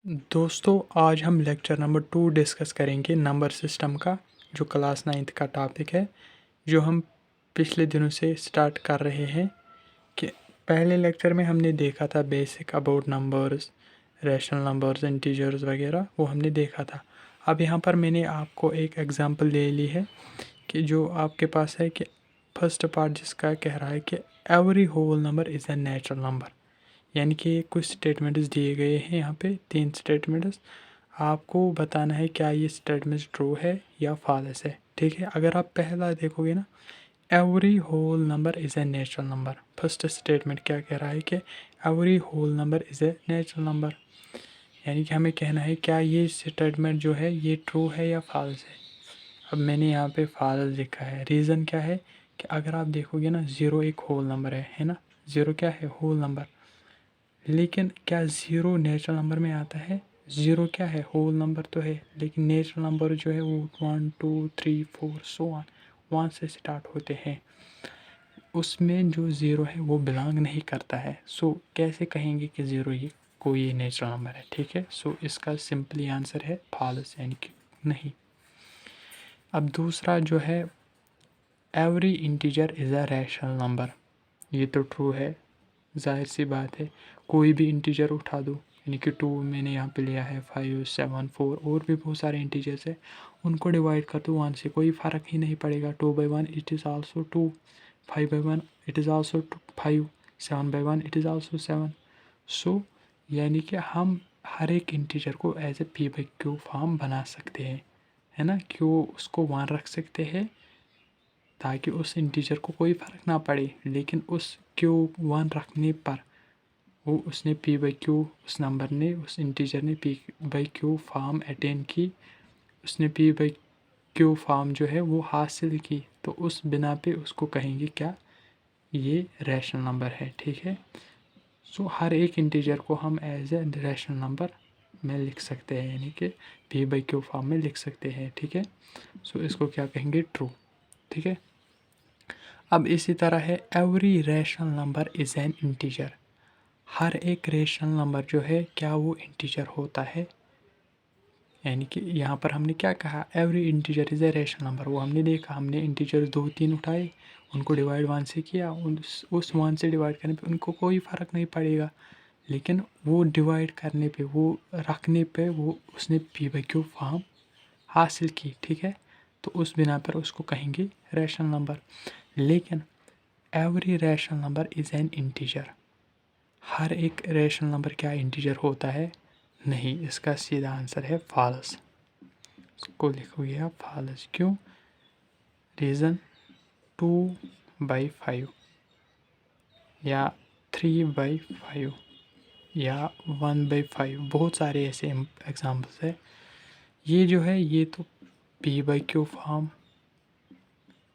दोस्तों आज हम लेक्चर नंबर 2 डिस्कस करेंगे नंबर सिस्टम का जो क्लास 9th का टॉपिक है जो हम पिछले दिनों से स्टार्ट कर रहे हैं कि पहले लेक्चर में हमने देखा था basic about numbers rational numbers integers वगैरह वो हमने देखा था। अब यहाँ पर मैंने आपको एक एग्जांपल ले ली है कि जो आपके पास है कि फर्स्ट पार्ट जिसका कह रहा है कि every whole number is a natural number, यानी कि कुछ स्टेटमेंट्स दिए गए हैं यहाँ पे 3 स्टेटमेंट्स। आपको बताना है क्या ये स्टेटमेंट्स ट्रू है या फॉल्स है। ठीक है, अगर आप पहला देखोगे ना, every whole number is a natural number, first statement क्या कह रहा है कि every whole number is a natural number, यानी कि हमें कहना है क्या ये स्टेटमेंट जो है ये ट्रू है या फॉल्स है। अब मैंने यहाँ पे फॉल्स लिखा है, रीज़न क्या है कि अगर आप देखोगे ना, ज़ीरो एक होल नंबर है ना, ज़ीरो क्या है, होल नंबर। लेकिन क्या ज़ीरो नेचुरल नंबर में आता है? ज़ीरो क्या है, होल नंबर तो है, लेकिन नेचुरल नंबर जो है वो 1 2 3 4 सो ऑन 1 से स्टार्ट होते हैं, उसमें जो ज़ीरो है वो बिलोंग नहीं करता है। सो कैसे कहेंगे कि ज़ीरो ये कोई नेचुरल नंबर है। ठीक है, सो इसका सिंपली आंसर है फॉल्स, यानी कि नहीं। अब दूसरा जो है, every integer is a rational number, ये तो ट्रू है, जाहिर सी बात है। कोई भी इंटीजर उठा दो, यानी कि 2 मैंने यहाँ पे लिया है, 5 7 4 और भी बहुत सारे इंटीजर्स है, उनको डिवाइड कर दो 1 से, कोई फ़र्क ही नहीं पड़ेगा। 2 by 1 it is also 2, 5 by 1 it is also 5, 7 by 1 it is also 7। So यानी कि हम हर एक इंटीजर को as a p by q form बना सकते हैं, है ना। क्यों उसको 1 रख सकते हैं ताकि उस इंटीजर को कोई फ़र्क ना पड़े, लेकिन उस क्यू 1 रखने पर वो उसने पी बाई क्यू, उस नंबर ने, उस इंटीजर ने P by q form attain की, उसने पी बाई क्यू फॉर्म जो है वो हासिल की, तो उस बिना पे उसको कहेंगे क्या, ये रैशनल नंबर है। ठीक है, सो हर एक इंटीजर को हम एज ए रैशनल नंबर में लिख सकते हैं, यानी कि पी बाई क्यू फॉर्म में लिख सकते हैं। ठीक है, सो इसको क्या कहेंगे, ट्रू। ठीक है, अब इसी तरह है, every rational number is an integer, हर एक रेशनल नंबर जो है क्या वो इंटीजर होता है। यानी कि यहाँ पर हमने क्या कहा, every integer is a rational number, वो हमने देखा, हमने इंटीजर 2 3 उठाए, उनको डिवाइड 1 से किया, उस 1 से डिवाइड करने पे उनको कोई फ़र्क नहीं पड़ेगा, लेकिन वो डिवाइड करने पे, वो रखने पे वो उसने पी बाई क्यू फॉर्म हासिल की। ठीक है, तो उस बिना पर उसको कहेंगे रेशनल नंबर। लेकिन every rational number is an integer, हर एक रेशनल नंबर क्या इंटीजर होता है? नहीं, इसका सीधा आंसर है फॉल्स। इसको लिखोगे आप फॉल्स, क्यों? रीज़न 2/5 या 3/5 या 1/5, बहुत सारे ऐसे एग्जाम्पल्स है। ये जो है ये तो पी बाई क्यू फॉर्म,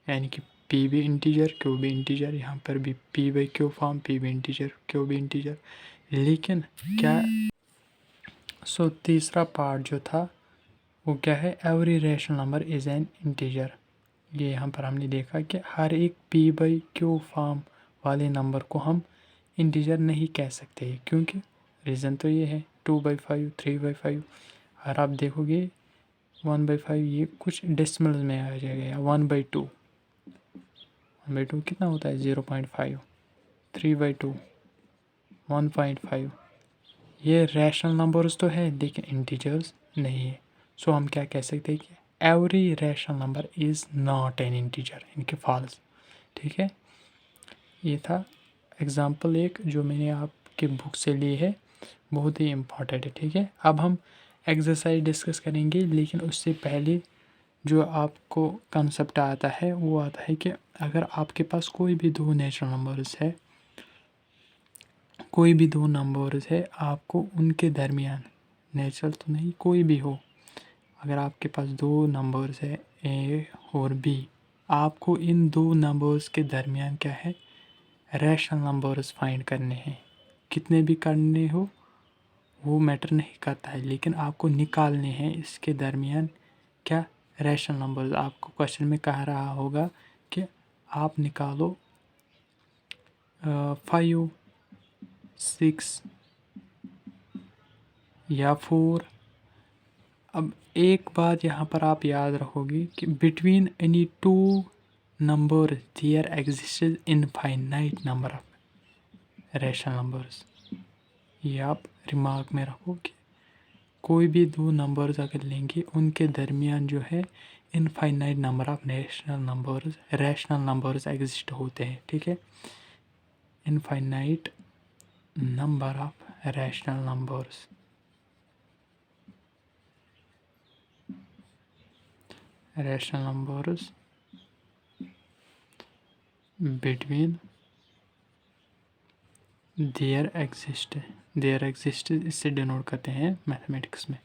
यानी कि पी भी इंटीजर क्यू भी इंटीजर, यहाँ पर भी P by q form, P भी इंटीजर क्यू भी इंटीजर। लेकिन क्या, सो तीसरा पार्ट जो था वो क्या है, every rational number is an integer. ये यहाँ पर हमने देखा कि हर एक पी बाई क्यू फॉर्म वाले नंबर को हम इंटीजर नहीं कह सकते, क्योंकि रीज़न तो ये है 2/5 3/5। और आप देखोगे 1/5 ये कुछ डेसिमल्स में आ जाएगा, 1/2, 1/2 कितना होता है, 0.5, 3/2 1.5। ये रैशनल नंबर्स तो है लेकिन इंटीजर्स नहीं है। सो हम क्या कह सकते हैं कि every rational number is not an integer, इनके फॉल्स। ठीक है, ये था एग्जांपल एक जो मैंने आपके बुक से ली है, बहुत ही इम्पॉर्टेंट है। ठीक है, अब हम एक्सरसाइज डिस्कस करेंगे, लेकिन उससे पहले जो आपको कंसेप्ट आता है वो आता है कि अगर आपके पास कोई भी दो नेचुरल नंबर्स है, कोई भी दो नंबर्स है, आपको उनके दरमियान, नेचुरल तो नहीं कोई भी हो, अगर आपके पास दो नंबर्स है ए और बी, आपको इन दो नंबर्स के दरमियान क्या है, रैशनल नंबर्स फाइंड करने हैं। कितने भी करने हो वो मैटर नहीं करता है, लेकिन आपको निकालने हैं इसके दरमियान क्या, रैशनल नंबर्स। आपको क्वेश्चन में कह रहा होगा कि आप निकालो 5 6 या 4। अब एक बात यहाँ पर आप याद रखोगे कि between any two number there exist infinite number of rational numbers. ये आप रिमार्क में रखो कि कोई भी दो नंबर्स अगर लेंगे उनके दरमियान जो है infinite number of rational numbers exist होते हैं। ठीक है, infinite number of rational numbers between there exist इससे डिनोट करते हैं मैथमेटिक्स में।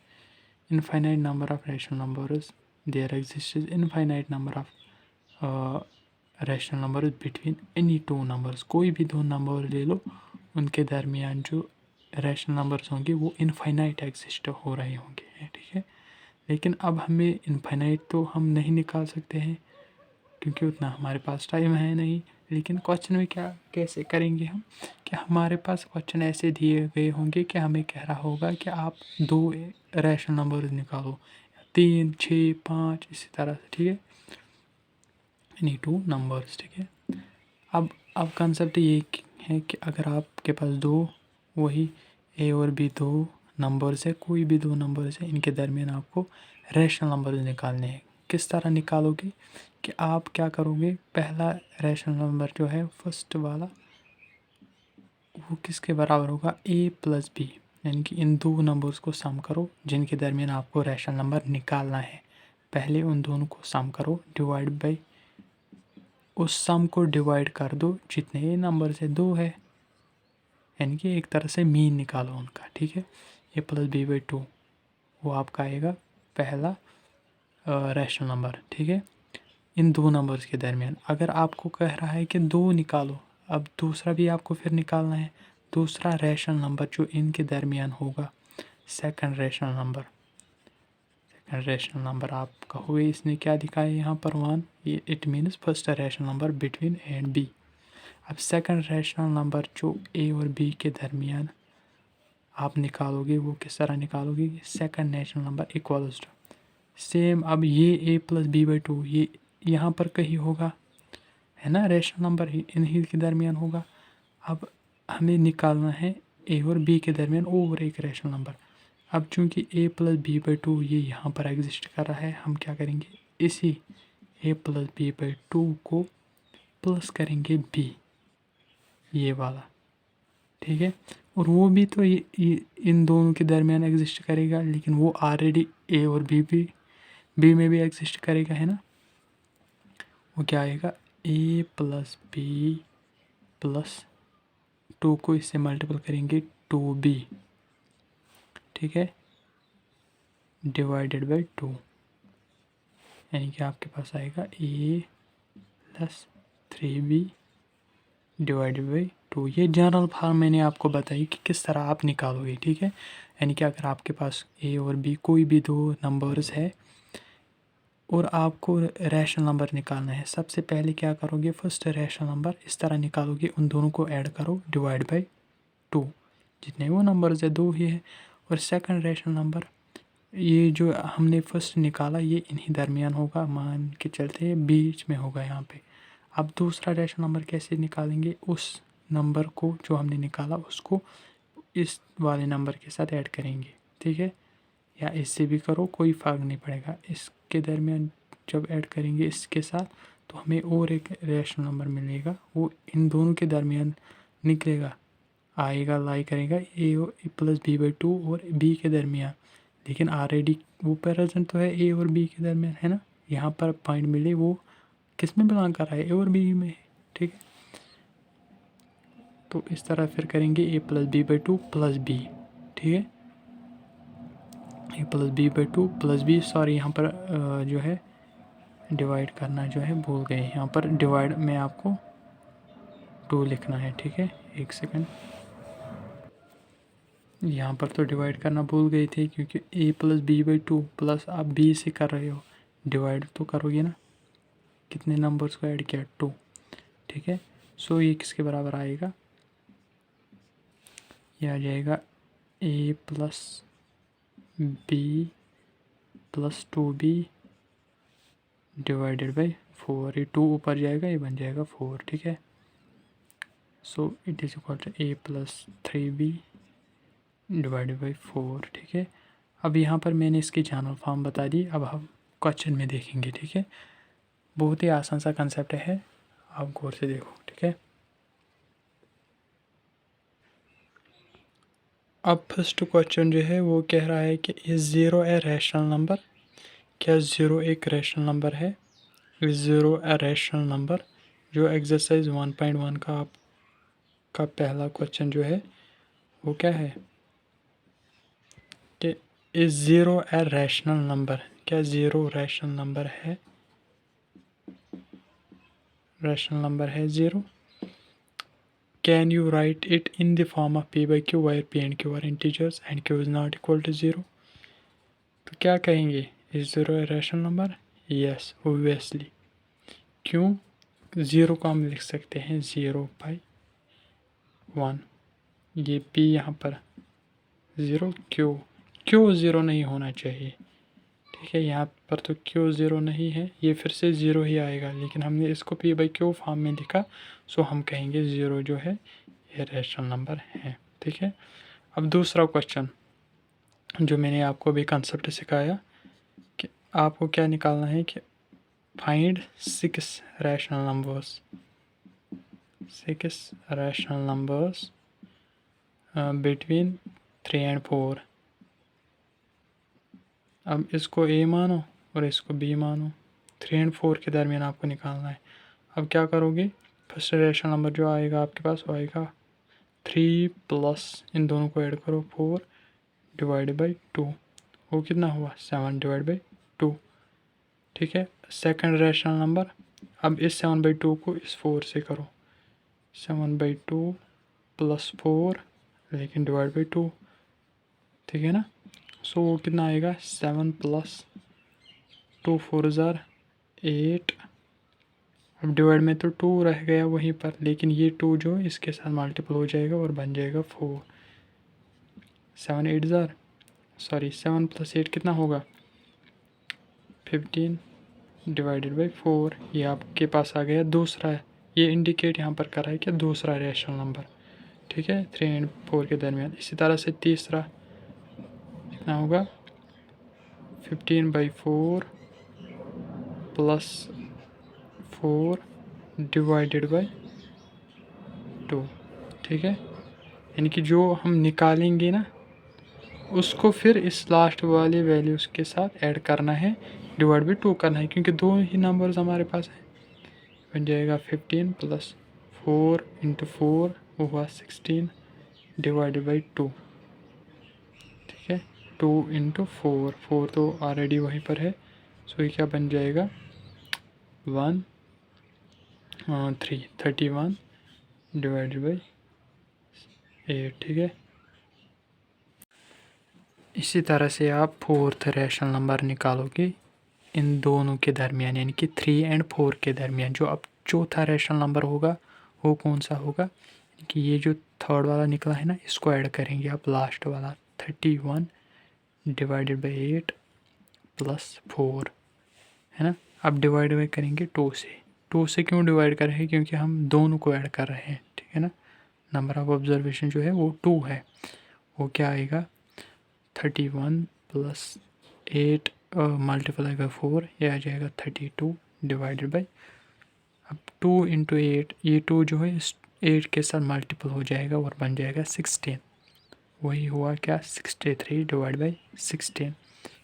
Infinite number of rational numbers, there exist infinite number of rational numbers between any two numbers. कोई भी दो नंबर ले लो, उनके दरमियान जो रैशनल नंबर्स होंगे वो इनफाइनाइट एग्जिस्ट हो रहे होंगे। ठीक है, लेकिन अब हमें इनफाइनाइट तो हम नहीं निकाल सकते हैं क्योंकि उतना हमारे पास टाइम है नहीं। लेकिन क्वेश्चन में क्या कैसे करेंगे हम, कि हमारे पास क्वेश्चन ऐसे दिए गए होंगे कि हमें कह रहा होगा कि आप दो रैशनल नंबर निकालो, 3, 6, 5 इसी तरह से। ठीक है, एनी टू नंबर्स। ठीक है, अब कंसेप्ट ये है कि अगर आपके पास दो वही ए और बी दो नंबर्स है, कोई भी दो नंबर्स है, इनके दरमियान आपको रैशनल नंबर्स निकालने हैं। किस तरह निकालोगे कि आप क्या करोगे, पहला रैशनल नंबर जो है फर्स्ट वाला वो किसके बराबर होगा, ए प्लस बी। यानी कि इन दो नंबर्स को सम करो जिनके दरमियान आपको रैशनल नंबर निकालना है। पहले उन दोनों को सम करो, डिवाइड बाई उस सम को डिवाइड कर दो जितने नंबर से दो है, यानी कि एक तरह से मीन निकालो उनका। ठीक है, ए प्लस बी बाई 2 वो आपका आएगा पहला रैशनल नंबर। ठीक है, इन दो नंबर्स के दरमियान अगर आपको कह रहा है कि दो निकालो, अब दूसरा भी आपको फिर निकालना है। दूसरा रैशनल नंबर जो इनके दरमियान होगा, सेकंड रैशनल नंबर आप कहोगे इसने क्या दिखाया यहाँ पर 1, ये it means first rational number between A and B. अब सेकंड रैशनल नंबर जो ए और बी के दरमियान आप निकालोगे वो किस तरह निकालोगे, second rational number equals to same. अब ये ए प्लस बी बाई 2 ये यहाँ पर कहीं होगा, है ना, रैशनल नंबर इन्हीं के दरमियान होगा। अब हमें निकालना है ए और बी के दरमियान और एक रैशनल नंबर। अब चूंकि ए प्लस बी बाई 2 ये यहाँ पर एग्जिस्ट कर रहा है, हम क्या करेंगे, इसी ए प्लस बी बाई 2 को प्लस करेंगे बी, ये वाला। ठीक है, और वो भी तो ये इन दोनों के दरमियान एग्जिस्ट करेगा, लेकिन वो ऑलरेडी ए और बी में भी एग्जिस्ट करेगा, है ना। वो क्या आएगा, ए प्लस बी प्लस 2 को इससे मल्टीपल करेंगे 2b। ठीक है, डिवाइडेड बाई 2, यानी कि आपके पास आएगा ए प्लस 3b डिवाइडेड बाई 2। ये जनरल फॉर्म मैंने आपको बताई कि किस तरह आप निकालोगे। ठीक है, यानी कि अगर आपके पास ए और बी कोई भी दो नंबर्स है और आपको रैशनल नंबर निकालना है, सबसे पहले क्या करोगे, फर्स्ट रैशनल नंबर इस तरह निकालोगे, उन दोनों को ऐड करो, डिवाइड बाई 2, जितने वो नंबर्स है दो ही है। और सेकंड रैशनल नंबर ये जो हमने फर्स्ट निकाला ये इन्हीं दरमियान होगा, मान के चलते हैं बीच में होगा यहाँ पे। अब दूसरा रैशनल नंबर कैसे निकालेंगे, उस नंबर को जो हमने निकाला उसको इस वाले नंबर के साथ ऐड करेंगे। ठीक है, या इससे भी करो, कोई फ़र्क नहीं पड़ेगा। इसके दरमियान जब ऐड करेंगे इसके साथ तो हमें और एक रैशनल नंबर मिलेगा, वो इन दोनों के दरमियान निकलेगा, आएगा, लाई करेगा ए प्लस बी बाई 2 और बी के दरमियान। लेकिन ऑलरेडी वो प्रेजेंट तो है ए और बी के दरमियान, है ना। यहाँ पर पॉइंट मिले वो किस में बिलोंग कर रहा है, ए और बी में। ठीक है, तो इस तरह फिर करेंगे A plus B by 2 plus B. ठीक है, A plus B by 2 plus B, sorry यहाँ पर जो है डिवाइड करना जो है भूल गए, यहाँ पर डिवाइड में आपको 2 लिखना है। ठीक है, एक सेकंड, यहाँ पर तो डिवाइड करना भूल गए थे क्योंकि ए प्लस बी बाई 2 प्लस आप बी से कर रहे हो, डिवाइड तो करोगे ना, कितने नंबर्स को ऐड किया, 2। ठीक है, सो ये किसके बराबर आएगा, ये आ जाएगा A plus B plus 2b divided by 4। ये 2 ऊपर जाएगा, ये बन जाएगा 4, ठीक है। So it is equal to a plus 3b divided by 4, ठीक है। अब यहाँ पर मैंने इसकी जनरल फॉर्म बता दी, अब हम क्वेश्चन में देखेंगे, ठीक है। बहुत ही आसान सा कंसेप्ट है, आप गौर से देखो, ठीक है। अब फर्स्ट क्वेश्चन जो है वो कह रहा है कि is zero a rational number. क्या ज़ीरो एक रैशनल नंबर है? Is zero a rational number. जो एक्सरसाइज 1.1 का आपका पहला क्वेश्चन जो है वो क्या है कि is zero a rational number. क्या ज़ीरो रैशनल नंबर है? रैशनल नंबर है zero. Can you right it in the form of p by q where p and q are integers and q is not equal to zero. तो क्या कहेंगे, is zero a rational number? Yes obviously. क्यों? Zero को हम लिख सकते हैं 0/1। ये p यहाँ पर ज़ीरो, क्यों ज़ीरो नहीं होना चाहिए, ठीक है। यहाँ पर तो क्यों ज़ीरो नहीं है, ये फिर से ज़ीरो ही आएगा, लेकिन हमने इसको p by q फॉर्म में लिखा, सो हम कहेंगे ज़ीरो जो है ये रैशनल नंबर है, ठीक है। अब दूसरा क्वेश्चन जो मैंने आपको अभी कंसेप्ट सिखाया कि आपको क्या निकालना है कि find 6 rational numbers, 6 rational numbers between 3 and 4। अब इसको a मानो और इसको b मानो, 3 and 4 के दरमियान आपको निकालना है। अब क्या करोगे, फर्स्ट रैशनल नंबर जो आएगा आपके पास वो आएगा 3 प्लस इन दोनों को ऐड करो 4 डिवाइड बाई 2, वो कितना हुआ 7 डिवाइड बाई 2, ठीक है। सेकंड रैशनल नंबर, अब इस 7/2 को इस 4 से करो, 7/2 प्लस 4 लेकिन डिवाइड बाई 2, ठीक है ना। सो वो कितना आएगा 7 प्लस 2 4 ज़ार 8। अब डिवाइड में तो 2 रह गया वहीं पर, लेकिन ये 2 जो इसके साथ मल्टीपल हो जाएगा और बन जाएगा 4। 7 8 ज़ार 7 प्लस 8 कितना होगा 15 डिवाइडेड बाई 4। ये आपके पास आ गया दूसरा, ये इंडिकेट यहाँ पर कर रहा है कि दूसरा रैशनल नंबर, ठीक है, 3 and 4 के दरमियान। इसी तरह से तीसरा कितना होगा 15/4 प्लस 4 डिवाइडेड बाई 2, ठीक है। यानी कि जो हम निकालेंगे ना उसको फिर इस लास्ट वाले वैल्यूज़ के साथ ऐड करना है, डिवाइड बाई 2 करना है, क्योंकि दो ही नंबर्स हमारे पास हैं। बन जाएगा 15 प्लस 4 इंटू 4 वो हुआ 16 डिवाइडेड बाई 2, ठीक है। 2 इंटू 4, 4 तो ऑलरेडी वहीं पर है, सो ये क्या बन जाएगा 31 डिवाइडेड बाई 8, ठीक है। इसी तरह से आप फोर्थ रैशनल नंबर निकालोगे इन दोनों के दरमियान, यानी कि 3 and 4 के दरमियान। जो अब चौथा रैशनल नंबर होगा वो कौन सा होगा कि ये जो थर्ड वाला निकला है ना इसको ऐड करेंगे आप लास्ट वाला 31 डिवाइडेड बाई 8 प्लस 4, है ना। अब डिवाइड बाई करेंगे 2 से। 2 से क्यों डिवाइड कर रहे हैं, क्योंकि हम दोनों को ऐड कर रहे हैं, ठीक है ना। नंबर ऑफ ऑब्जर्वेशन जो है वो 2 है, वो क्या आएगा 31 प्लस 8 मल्टीप्लाई बाई 4, ये आ जाएगा 32 डिवाइडेड बाई, अब 2 इंटू 8, ये 2 जो है इस 8 के साथ मल्टीपल हो जाएगा और बन जाएगा 16, वही हुआ क्या 63 डिवाइड बाई 16।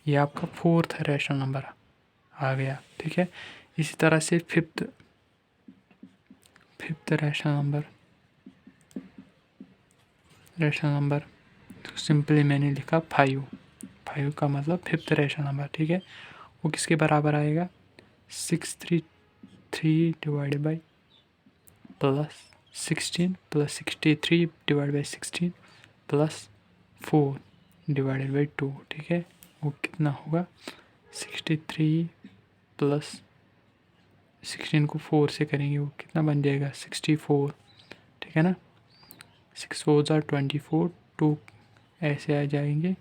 ये आपका फोर्थ रैशनल नंबर आ गया, ठीक है। इसी तरह से फिफ्थ रैशनल नंबर तो सिंपली मैंने लिखा 5 का मतलब फिफ्थ रैशनल नंबर, ठीक है। वो किसके बराबर आएगा 633 divided by plus 16 plus 63 divide by 16 plus 4 divided by 2, ठीक है। वो कितना होगा 63 प्लस 16 को 4 से करेंगे वो कितना बन जाएगा 64, ठीक है ना। 6 4 ज़ार 24, 2 ऐसे आ जाएंगे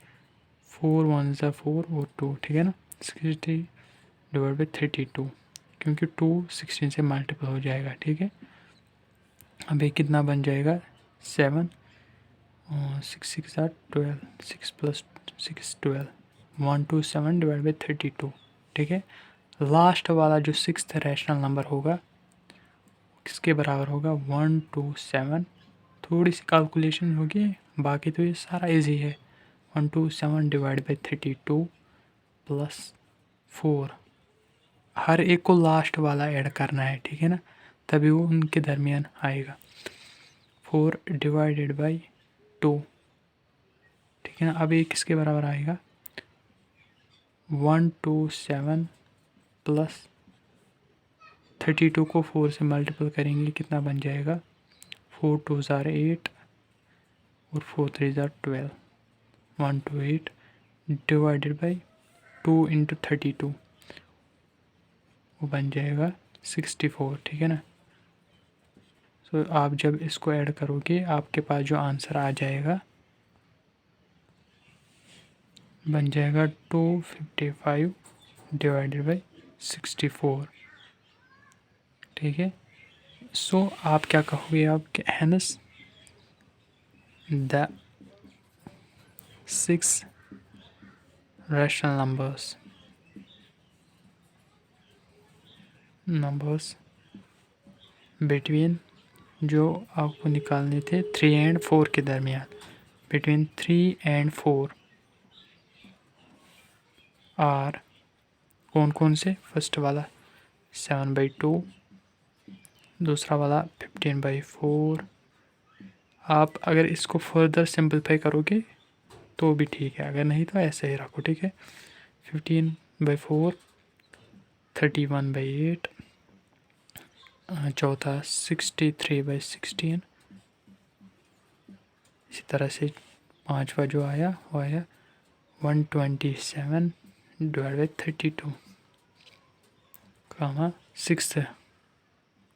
4 1 ज़ा 4 और 2, ठीक है ना। 60 डिवाइड बाई 32, क्योंकि 2 16 से मल्टीपल हो जाएगा, ठीक है। अब ये कितना बन जाएगा 7 और 6 6 8 12, 6 प्लस 6 12, 127 डिवाइड बाई 32, ठीक है। लास्ट वाला जो 6th रैशनल नंबर होगा किसके बराबर होगा 127। थोड़ी सी कैलकुलेशन होगी, बाकी तो ये सारा इजी है। 127 डिवाइड बाई 32 प्लस 4, हर एक को लास्ट वाला ऐड करना है, ठीक है ना, तभी वो उनके दरमियान आएगा। 4 डिवाइडेड बाई 2, ठीक है ना। अब ये किसके बराबर आएगा 127 प्लस 32 को 4 से मल्टीपल करेंगे, कितना बन जाएगा 4 2 ज़ार 8 और 4 3 ज़ार 12, 128 डिवाइडेड बाई 2 इंटू 32, वो बन जाएगा 64, ठीक है ना। सो आप जब इसको ऐड करोगे आपके पास जो आंसर आ जाएगा बन जाएगा 255 डिवाइडेड बाई 64, ठीक है। सो आप क्या कहोगे, आप hence the 6 rational numbers between, जो आपको निकालने थे 3 एंड 4 के दरमियान, बिटवीन 3 एंड 4 आर कौन कौन से। फर्स्ट वाला 7/2, दूसरा वाला 15/4। आप अगर इसको फर्दर सिंपलीफाई करोगे तो भी ठीक है, अगर नहीं तो ऐसे ही रखो, ठीक है। 15/4, 31/8, चौथा 63/16, इसी तरह से पांचवा जो आया वो आया 127 divide by 32, comma 6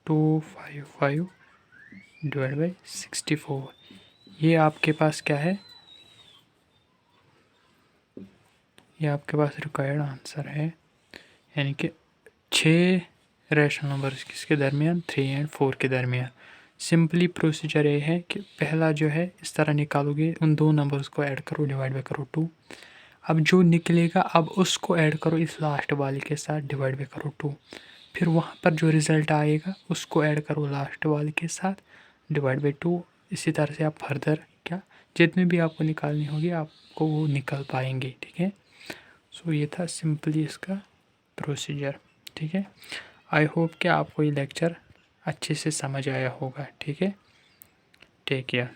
255 divide by 64। ये आपके पास क्या है, ये आपके पास रिक्वायर्ड आंसर है, यानी कि 6 रैशनल नंबर्स किसके दरमियान 3 एंड 4 के दरमियान। सिंपली प्रोसीजर ये है कि पहला जो है इस तरह निकालोगे, उन दो नंबर्स को ऐड करो, डिवाइड बाई करो 2। अब जो निकलेगा अब उसको ऐड करो इस लास्ट वाले के साथ, डिवाइड बाई करो 2। फिर वहाँ पर जो रिज़ल्ट आएगा उसको ऐड करो लास्ट वाले के साथ, डिवाइड बाई 2। इसी तरह से आप फर्दर क्या जितने भी आपको निकालनी होगी आपको वो निकल पाएंगे, ठीक है। सो ये था सिंपली इसका प्रोसीजर, ठीक है। आई होप कि आपको ये लेक्चर अच्छे से समझ आया होगा, ठीक है। Take care.